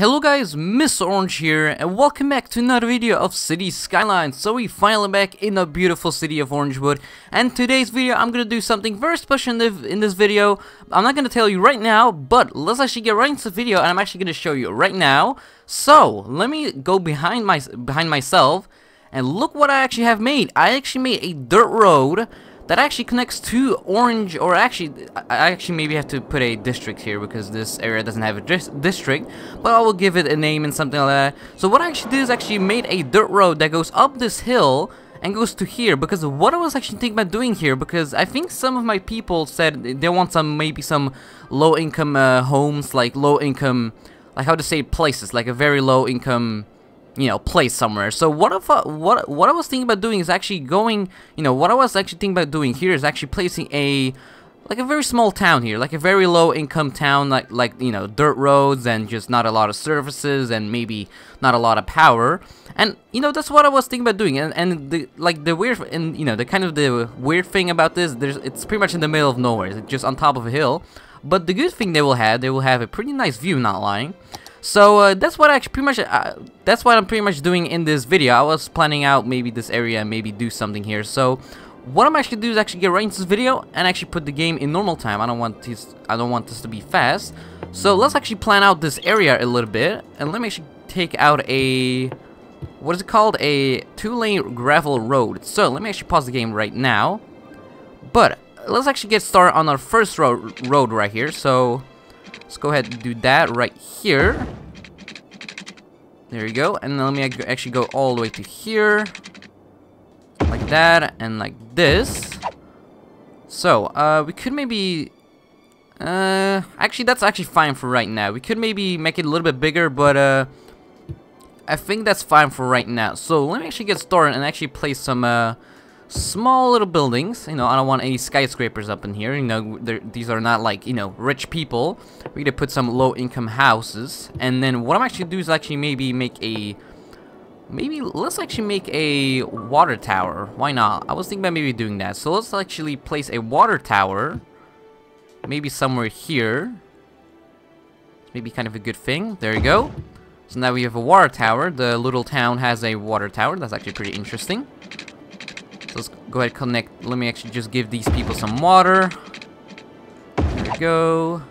Hello guys, Mr.orange here, and welcome back to another video of City Skylines. So we finally back in the beautiful city of Orangewood, and today's video I'm gonna do something very special in this video. I'm not gonna tell you right now, but let's actually get right into the video, and I'm actually gonna show you right now. So let me go behind myself, and look what I actually have made. I actually made a dirt road that actually connects to Orange, or actually, I actually maybe have to put a district here because this area doesn't have a district, but I will give it a name and something like that. So what I actually did is actually made a dirt road that goes up this hill and goes to here, because what I was actually thinking about doing here, because I think some of my people said they want maybe some low-income homes, like low-income, like how to say places, like a very low-income, you know, place somewhere. So what I was thinking about doing is actually going, you know, what I was actually thinking about doing here is actually placing a very small town here, like a very low income town, like you know, dirt roads and just not a lot of services and maybe not a lot of power. And you know, that's what I was thinking about doing. And the weird, and you know, the weird thing about this, it's pretty much in the middle of nowhere. It's just on top of a hill. But the good thing they will have a pretty nice view, not lying. So that's what I'm pretty much doing in this video. I was planning out maybe this area and maybe do something here. So what I'm actually doing is actually get right into this video and actually put the game in normal time. I don't want this to be fast. So let's actually plan out this area a little bit, and let me actually take out a, what is it called, a 2-lane gravel road. So let me actually pause the game right now. But let's actually get started on our first road right here. So let's go ahead and do that right here. There you go. And then let me actually go all the way to here. Like that, and like this. So, we could maybe... actually, that's actually fine for right now. We could maybe make it a little bit bigger, but, I think that's fine for right now. So, let me actually get started and actually place some, small little buildings. You know, I don't want any skyscrapers up in here. You know, these are not like, you know, rich people. We're gonna put some low-income houses, and then what I'm actually do is actually let's actually make a water tower. Why not? I was thinking about maybe doing that. So let's actually place a water tower, maybe somewhere here. Maybe kind of a good thing. There you go. So now we have a water tower. The little town has a water tower. That's actually pretty interesting. So let's go ahead and connect. Let me actually just give these people some water. There we go.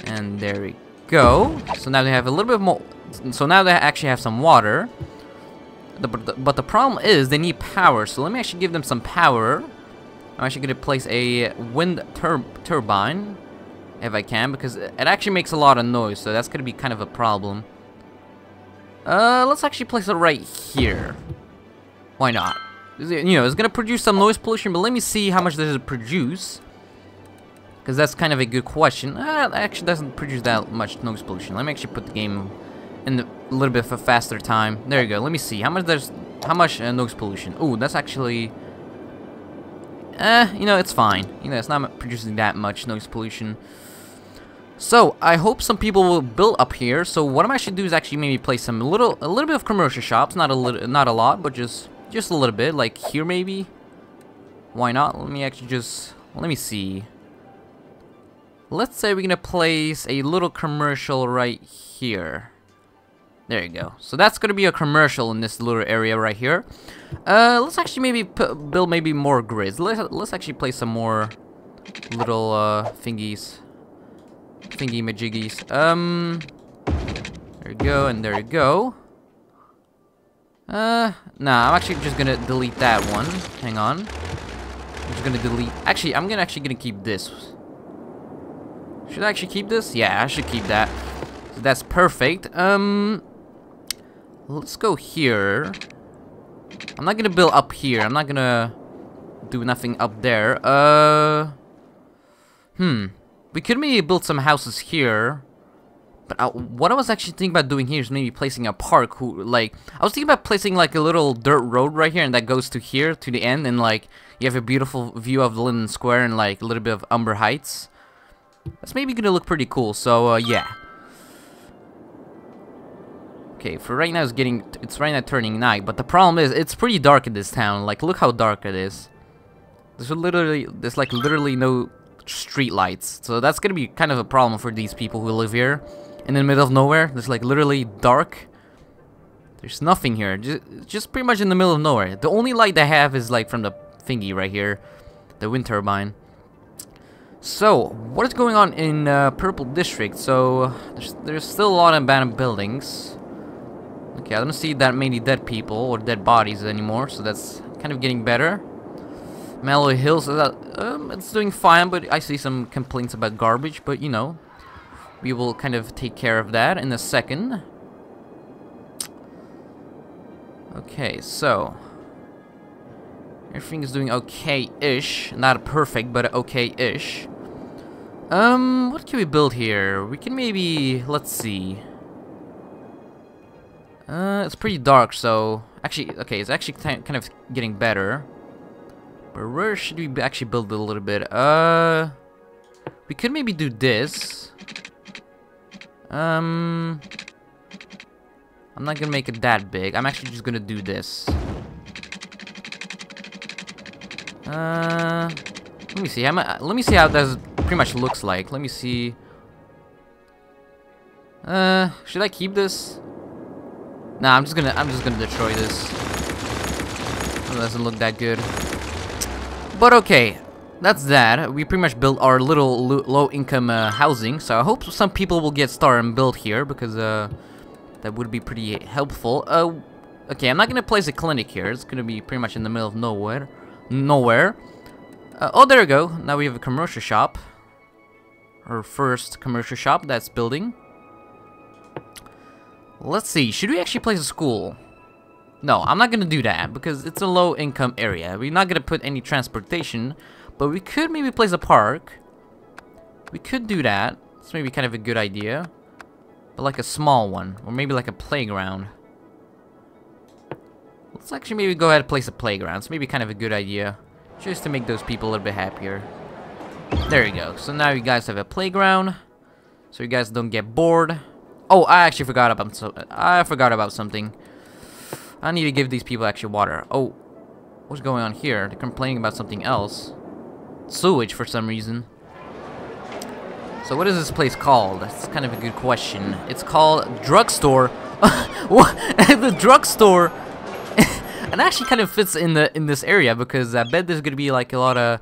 And there we go. So now they have a little bit more. So now they actually have some water. But the problem is they need power. So let me actually give them some power. I'm actually going to place a wind turbine, if I can, because it actually makes a lot of noise. So that's going to be kind of a problem. Let's actually place it right here. Why not? You know, it's gonna produce some noise pollution, but let me see how much does it produce, because that's kind of a good question. It actually doesn't produce that much noise pollution. Let me actually put the game in a little bit of a faster time. There you go. Let me see how much noise pollution. Oh, that's actually, you know, it's fine. You know, it's not producing that much noise pollution. So I hope some people will build up here. So what I'm actually do is actually maybe place some a little bit of commercial shops, not a lot, but just a little bit, like here maybe. Why not? Let me actually let me see. Let's say we're gonna place a little commercial right here. There you go. So that's gonna be a commercial in this little area right here. Let's actually maybe build maybe more grids. Let's actually place some more little thingy majiggies. There you go, and there you go. Nah, I'm actually just gonna delete that one. Hang on. I'm just gonna delete. Actually, I'm gonna keep this. Should I actually keep this? Yeah, I should keep that. So that's perfect. Let's go here. I'm not gonna build up here. I'm not gonna do nothing up there. We could maybe build some houses here. But what I was actually thinking about doing here is maybe placing a park. I was thinking about placing like a little dirt road right here, and that goes to here, to the end, and like you have a beautiful view of the Linden Square and like a little bit of Umber Heights. That's maybe gonna look pretty cool. So yeah. Okay, for right now it's right now turning night, but the problem is it's pretty dark in this town. Like, look how dark it is. There's literally no street lights, so that's gonna be kind of a problem for these people who live here. in the middle of nowhere. There's like literally dark. There's nothing here. Just pretty much in the middle of nowhere. The only light they have is like from the thingy right here, the wind turbine. So, what is going on in Purple District? So, there's still a lot of abandoned buildings. Okay, I don't see that many dead people or dead bodies anymore, so that's kind of getting better. Malloy Hills, it's doing fine, but I see some complaints about garbage, but you know, we will kind of take care of that in a second. Okay, so everything is doing okay-ish. Not perfect, but okay-ish. What can we build here? We can maybe, let's see. It's pretty dark, so actually, okay, it's actually kind of getting better. But where should we actually build a little bit? We could maybe do this. I'm not gonna make it that big. I'm actually just gonna do this. Let me see. Let me see how that pretty much looks like. Let me see. Should I keep this? Nah, I'm just gonna destroy this. It doesn't look that good. But okay, that's that. We pretty much built our little low-income housing. So I hope some people will get started and build here because that would be pretty helpful. Okay, I'm not gonna place a clinic here. It's gonna be pretty much in the middle of nowhere. Oh, there we go. Now we have a commercial shop. Our first commercial shop that's building. Let's see. Should we actually place a school? No, I'm not gonna do that because it's a low-income area. We're not gonna put any transportation, but we could maybe place a park. We could do that. It's maybe kind of a good idea. But like a small one, or maybe like a playground. Let's actually maybe go ahead and place a playground. It's maybe kind of a good idea, just to make those people a little bit happier. There you go. So now you guys have a playground, so you guys don't get bored. Oh, I actually forgot about something. I need to give these people actually water. Oh, what's going on here? They're complaining about something else. Sewage for some reason. So what is this place called? That's kind of a good question. It's called Drugstore. What? The drugstore. It actually kind of fits in this area because I bet there's gonna be like a lot of.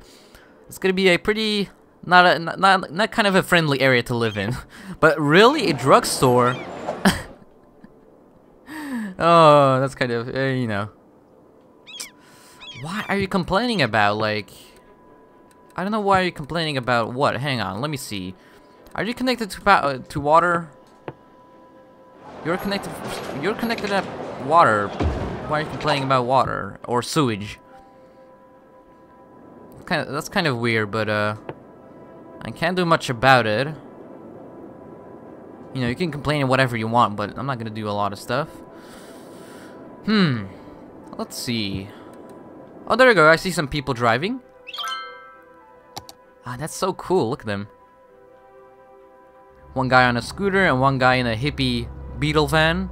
It's gonna be a pretty not kind of a friendly area to live in. But really, a drugstore. Oh, that's kind of you know. Why are you complaining about like? I don't know why you're complaining about what. Hang on, let me see. Are you connected to water? You're connected to water. Why are you complaining about water or sewage? That's kind of weird, but I can't do much about it. You know, you can complain whatever you want, but I'm not gonna do a lot of stuff. Let's see. Oh, there we go. I see some people driving. Ah, that's so cool. Look at them. One guy on a scooter and one guy in a hippie Beetle van.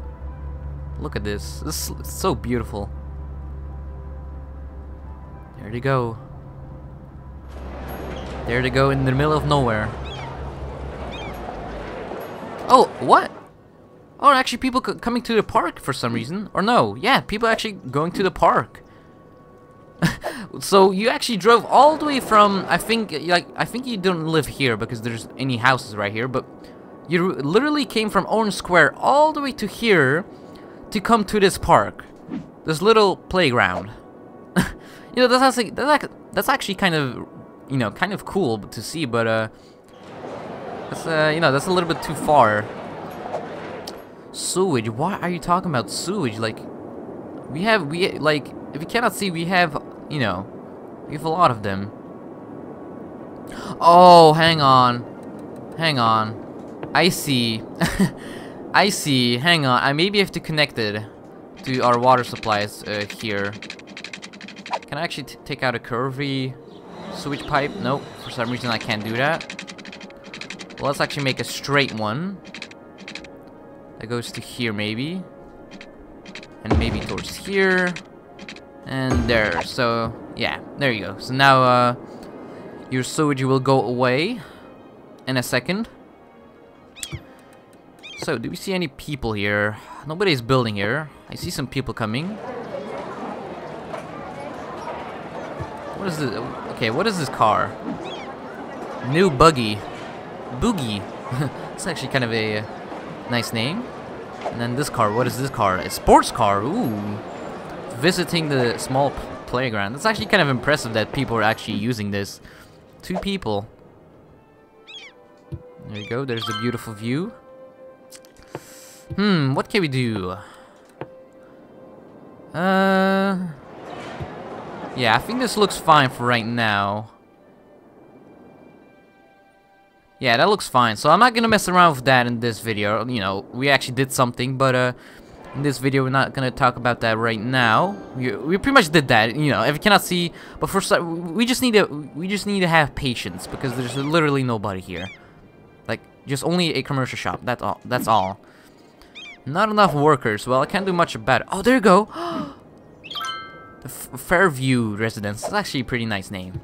Look at this. This is so beautiful. There they go. There they go in the middle of nowhere. Oh, what? Oh, actually people coming to the park for some reason. Or no, yeah, people actually going to the park. So you actually drove all the way from, I think you don't live here because there's any houses right here, but you literally came from Orange Square all the way to here to come to this park, this little playground. You know, that's actually kind of, you know, kind of cool to see, but that's you know, that's a little bit too far. Sewage? Why are you talking about sewage? Like, we like, if you cannot see, we have, you know, we have a lot of them. Oh, hang on. I see. I see. Hang on. I maybe have to connect it to our water supplies here. Can I actually take out a curvy sewage pipe? Nope. For some reason I can't do that. Well, let's actually make a straight one. That goes to here maybe. And maybe towards here. And there. So, yeah. There you go. So now your sewage will go away in a second. So, do we see any people here? Nobody's building here. I see some people coming. What is this? Okay, what is this car? New buggy. Boogie. It's actually kind of a nice name. And then this car, what is this car? A sports car. Ooh. Visiting the small playground. It's actually kind of impressive that people are actually using this. 2 people. There you go, there's the beautiful view. What can we do? Yeah, I think this looks fine for right now. Yeah, that looks fine. So I'm not gonna mess around with that in this video. You know, we actually did something, but in this video we're not gonna talk about that right now. We pretty much did that. You know, if you cannot see, but for some, we just need to have patience because there's literally nobody here. Like, just only a commercial shop. That's all. That's all. Not enough workers. Well, I can't do much about it. Oh, there you go. The Fairview Residence. That's actually a pretty nice name.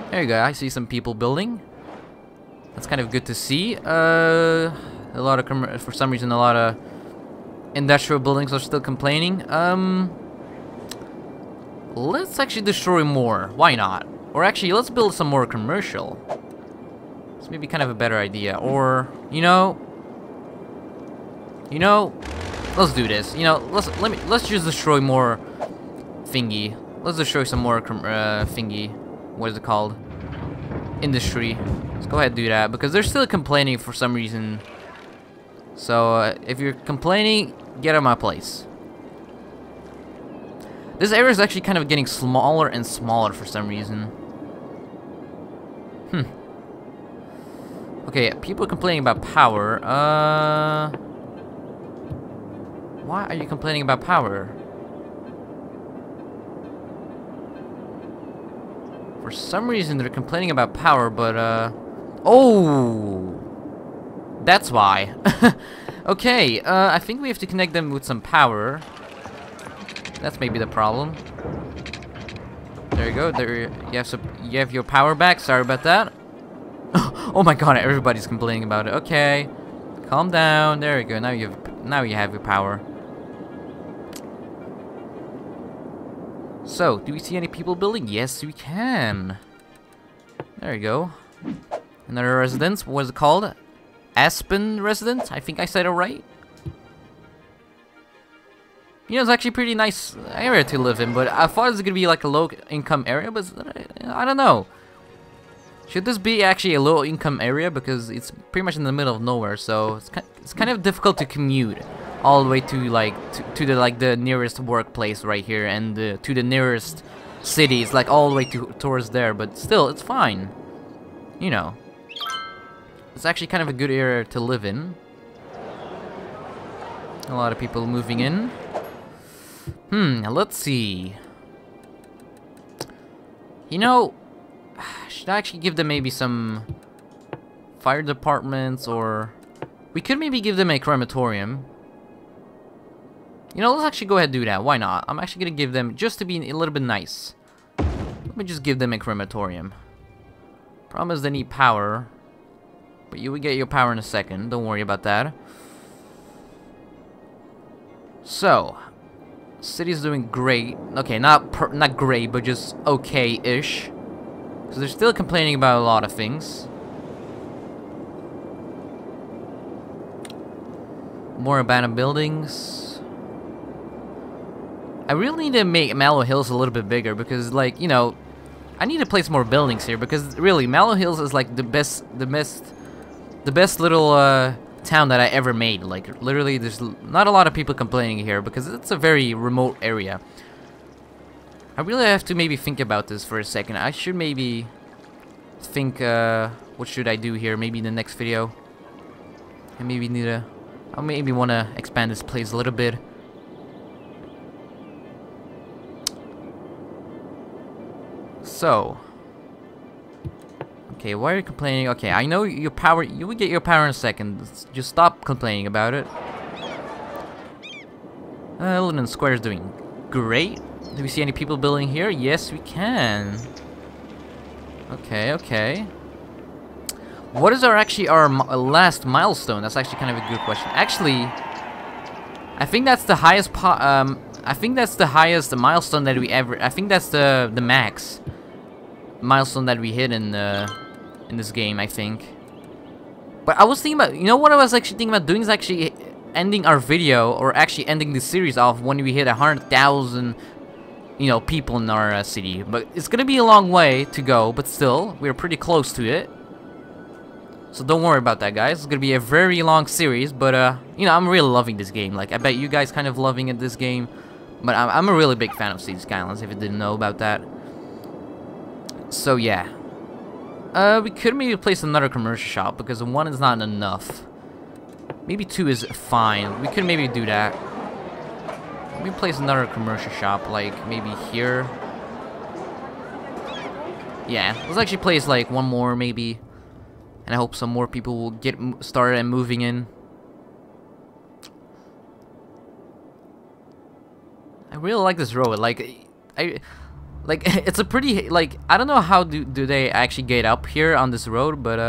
There you go. I see some people building. That's kind of good to see. A lot of for some reason, a lot of industrial buildings are still complaining. Let's actually destroy more. Why not? Or actually, let's build some more commercial. It's maybe kind of a better idea. Or let's do this. Let's just destroy more thingy. Let's destroy some more thingy. What is it called? Industry. Let's go ahead and do that because they're still complaining for some reason. So if you're complaining, get out of my place. This area is actually kind of getting smaller and smaller for some reason. Okay, people are complaining about power. Why are you complaining about power? For some reason they're complaining about power, but oh, that's why. Okay, I think we have to connect them with some power. That's maybe the problem. There you go. There you have your power back. Sorry about that. Oh my god, everybody's complaining about it. Okay, calm down. There you go. Now you have your power. So, do we see any people building? Yes, we can. There you go. Another residence. What is it called? Aspen Residence? I think I said it right. You know, it's actually a pretty nice area to live in, but I thought it was gonna be like a low-income area, but I don't know. Should this be actually a low-income area? Because it's pretty much in the middle of nowhere, so it's kind of difficult to commute all the way to the nearest workplace right here, and to the nearest cities, like all the way towards there. But still, it's fine. You know, it's actually kind of a good area to live in. A lot of people moving in. Let's see. You know, should I actually give them maybe some fire departments, or we could maybe give them a crematorium. You know, let's actually go ahead and do that. Why not? I'm actually gonna give them, just to be a little bit nice, let me just give them a crematorium. Problem is they need power, but you will get your power in a second. Don't worry about that. So, city's doing great. Okay, not great, but just okay-ish. Because they're still complaining about a lot of things. More abandoned buildings. I really need to make Mallow Hills a little bit bigger because, like, you know, I need to place more buildings here because really, Mallow Hills is like the best little town that I ever made. Like, literally, there's not a lot of people complaining here because it's a very remote area. I really have to maybe think about this for a second. I should maybe think, what should I do here? Maybe in the next video. I maybe need to, I maybe want to expand this place a little bit. So, okay, why are you complaining? Okay, I know your power, you will get your power in a second. Just stop complaining about it. London Square is doing great. Do we see any people building here? Yes, we can. Okay, okay. What is our last milestone? That's actually kind of a good question. Actually, I think that's the highest I think that's the highest milestone that we ever. I think that's the max milestone that we hit in this game, I think. But I was thinking about, you know what I was actually thinking about doing is actually ending our video, or actually ending the series off when we hit 100,000, you know, people in our city. But it's gonna be a long way to go, but still, we're pretty close to it. So don't worry about that, guys. It's gonna be a very long series, but you know, I'm really loving this game. Like, I bet you guys kind of loving it, this game. But I'm a really big fan of Cities Skylines, if you didn't know about that. So yeah. We could maybe place another commercial shop, because one is not enough. Maybe 2 is fine. We could maybe do that. Let me place another commercial shop, like maybe here. Yeah, let's actually place like 1 more maybe. And I hope some more people will get started and moving in. I really like this road. Like, it's a pretty, like, I don't know how do they actually get up here on this road, but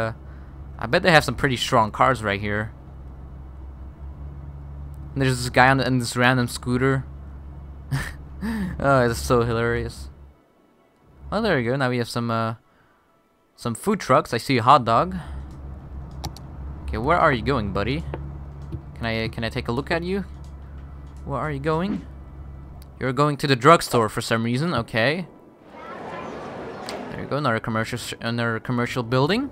I bet they have some pretty strong cars right here. And there's this guy on this random scooter. Oh, it's so hilarious. Oh, there we go. Now we have some food trucks. I see a hot dog. Okay, where are you going, buddy? Can I take a look at you? Where are you going? You're going to the drugstore for some reason. Okay. There you go. Another commercial building.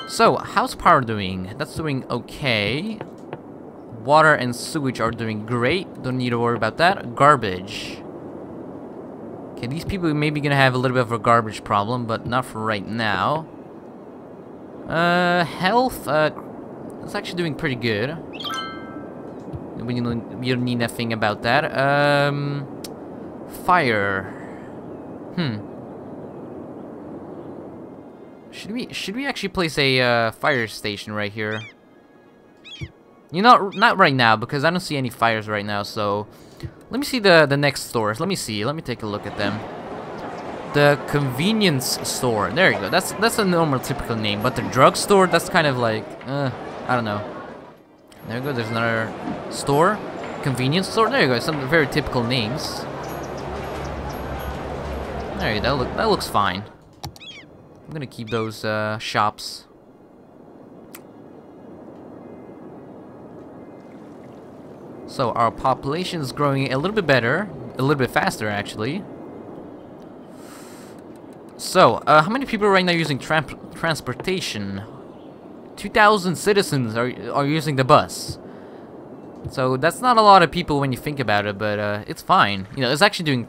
So, how's power doing? That's doing okay. Water and sewage are doing great. Don't need to worry about that. Garbage. Okay, these people may be gonna have a little bit of a garbage problem, but not for right now. Health, it's actually doing pretty good. We don't need nothing about that. Fire. Should we actually place a fire station right here? You know, not right now, because I don't see any fires right now, so let me see the next stores. Let me take a look at them. The convenience store. There you go. That's a normal typical name, but the drugstore, that's kind of like I don't know. There you go. There's another store. Convenience store. There you go. Some very typical names. There you go. That looks fine. I'm gonna keep those shops. So our population is growing a little bit better, a little bit faster actually. So, how many people right now using transportation? 2,000 citizens are using the bus. So that's not a lot of people when you think about it, but it's fine. You know, it's actually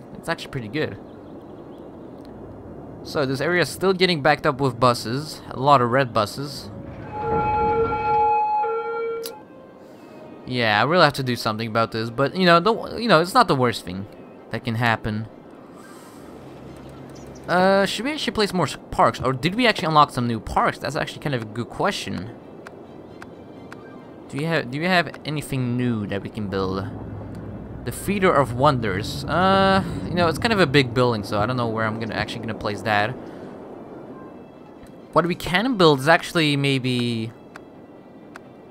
pretty good. So this area is still getting backed up with buses, a lot of red buses. Yeah, I really have to do something about this, but you know, it's not the worst thing that can happen. Should we actually place more parks, or did we actually unlock some new parks? That's actually kind of a good question. Do you have anything new that we can build? The Feeder of Wonders. You know, it's kind of a big building, so I don't know where I'm actually gonna place that. What we can build is actually maybe.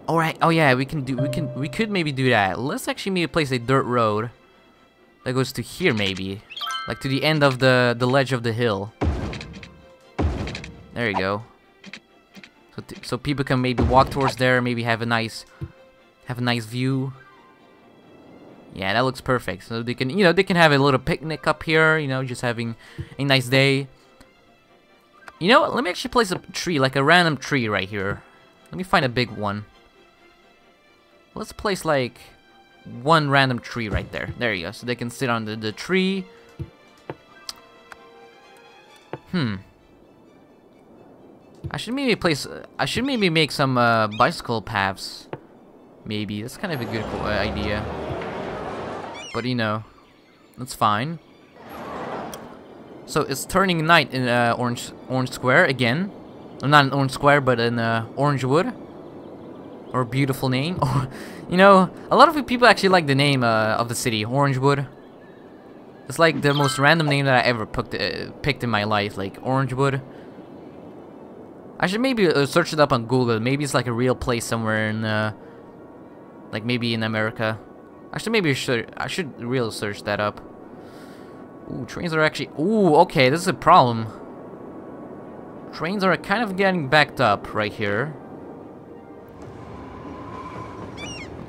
Alright, oh yeah, we could maybe do that. Let's actually maybe place a dirt road that goes to here maybe. Like to the end of the ledge of the hill. There you go. So people can maybe walk towards there, maybe have a nice view. Yeah, that looks perfect. So they can, they can have a little picnic up here, just having a nice day. You know what? Let me actually place a tree, like a random tree right here. Let me find a big one. Let's place like one random tree right there. There you go. So they can sit on the tree. I should maybe make some bicycle paths. Maybe that's kind of a good idea. But that's fine. So it's turning night in Orange Square again. Not in Orange Square, but in Orangewood. Or beautiful name. A lot of people actually like the name of the city, Orangewood. It's like the most random name that I ever picked in my life, like Orangewood. I should maybe search it up on Google. Maybe it's like a real place somewhere in, like maybe in America. Actually, maybe I should really search that up. Ooh, trains are actually... Ooh, okay, this is a problem. Trains are kind of getting backed up right here.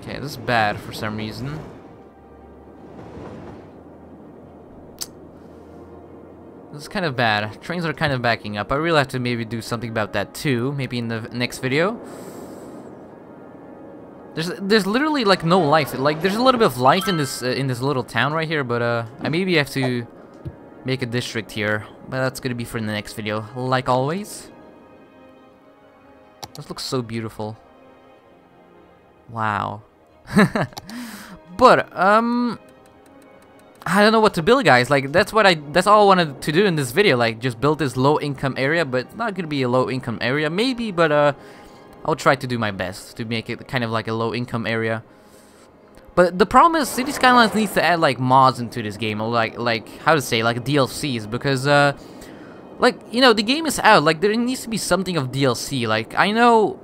Okay, this is bad for some reason. This is kind of bad. Trains are kind of backing up. I really have to maybe do something about that too. Maybe in the next video. There's literally like no life. Like there's a little bit of life in this little town right here, but I maybe have to make a district here. But that's gonna be for the next video, like always. This looks so beautiful. Wow. But I don't know what to build, guys. Like that's all I wanted to do in this video. Like just build this low income area, but it's not gonna be a low income area, maybe. But I'll try to do my best to make it kind of like a low income area. But the problem is, City Skylines needs to add like mods into this game, or like how to say, like DLCs, because like, you know, the game is out. Like there needs to be something of DLC. Like I know,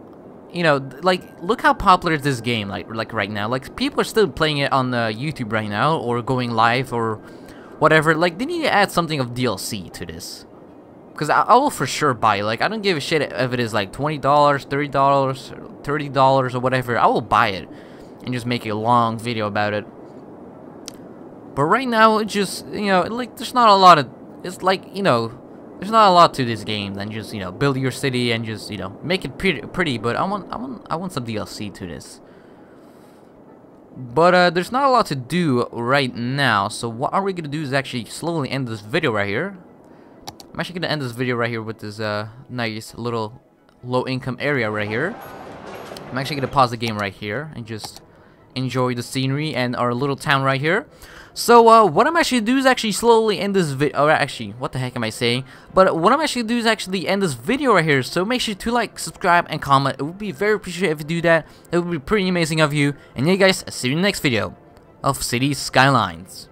you know, like look how popular this game like right now. Like people are still playing it on YouTube right now, or going live or whatever. Like they need to add something of DLC to this, because I will for sure buy it. Like I don't give a shit if it is like $20, $30, $30 or whatever. I will buy it and just make a long video about it. But right now it just, you know, like there's not a lot of, it's like, you know, there's not a lot to this game than just, you know, build your city and just, you know, make it pretty. But I want some DLC to this. But there's not a lot to do right now. So what are we gonna do is actually slowly end this video right here. I'm actually gonna end this video right here with this nice little low-income area right here. I'm actually gonna pause the game right here and just enjoy the scenery and our little town right here. So what I'm actually do is actually slowly end this video. Or actually, what the heck am I saying? But what I'm actually do is actually end this video right here. So make sure to like, subscribe, and comment. It would be very appreciated if you do that. It would be pretty amazing of you. And yeah, guys, I'll see you in the next video of City Skylines.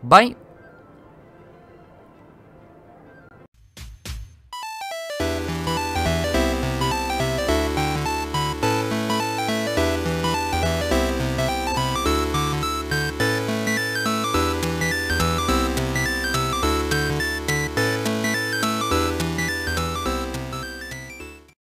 Bye.